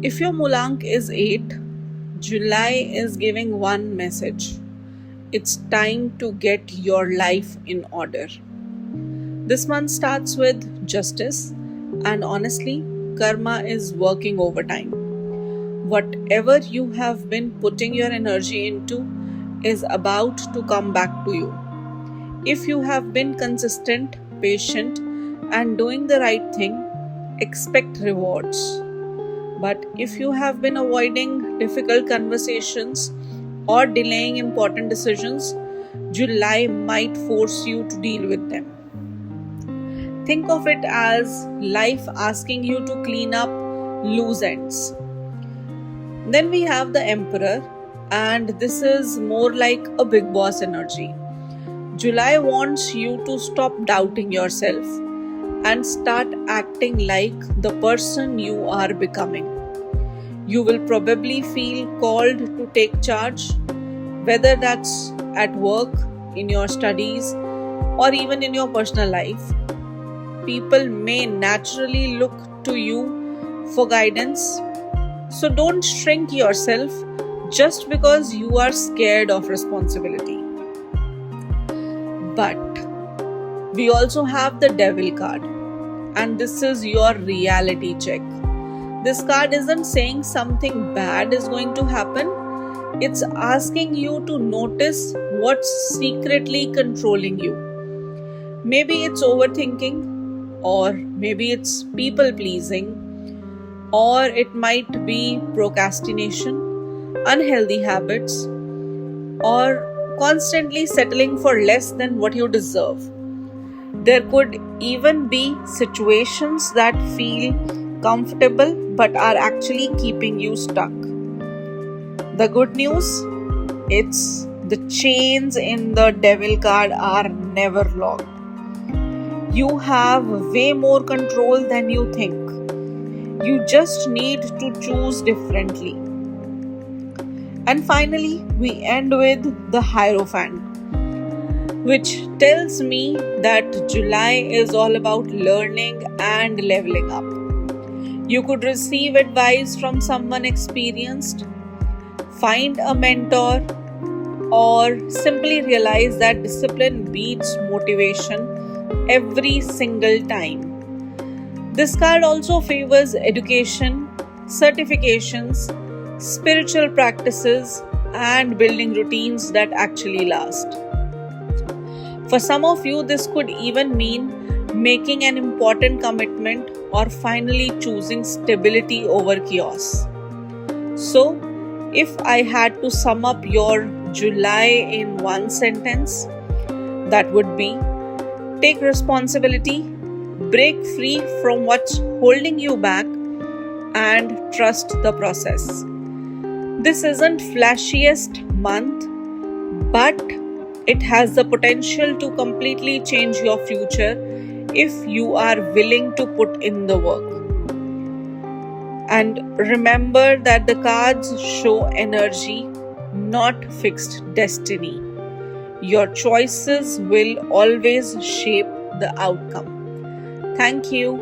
If your Mulank is 8, July is giving one message. It's time to get your life in order. This month starts with justice, and honestly, karma is working overtime. Whatever you have been putting your energy into is about to come back to you. If you have been consistent, patient, and doing the right thing, expect rewards. But if you have been avoiding difficult conversations or delaying important decisions, July might force you to deal with them. Think of it as life asking you to clean up loose ends. Then we have the Emperor, and this is more like a big boss energy. July wants you to stop doubting yourself and start acting like the person you are becoming. You will probably feel called to take charge, whether that's at work, in your studies, or even in your personal life. People may naturally look to you for guidance, so don't shrink yourself just because you are scared of responsibility. But we also have the Devil card, and this is your reality check. This card isn't saying something bad is going to happen, it's asking you to notice what's secretly controlling you. Maybe it's overthinking, or maybe it's people pleasing, or it might be procrastination, unhealthy habits, or constantly settling for less than what you deserve. There could even be situations that feel comfortable but are actually keeping you stuck. The good news, it's the chains in the Devil card are never locked. You have way more control than you think. You just need to choose differently. And finally, we end with the Hierophant, which tells me that July is all about learning and leveling up. You could receive advice from someone experienced, find a mentor, or simply realize that discipline beats motivation every single time. This card also favors education, certifications, spiritual practices, and building routines that actually last. For some of you, this could even mean making an important commitment or finally choosing stability over chaos. So, if I had to sum up your July in one sentence, that would be: take responsibility, break free from what's holding you back, and trust the process. This isn't flashiest month, but it has the potential to completely change your future if you are willing to put in the work. And remember that the cards show energy, not fixed destiny. Your choices will always shape the outcome. Thank you.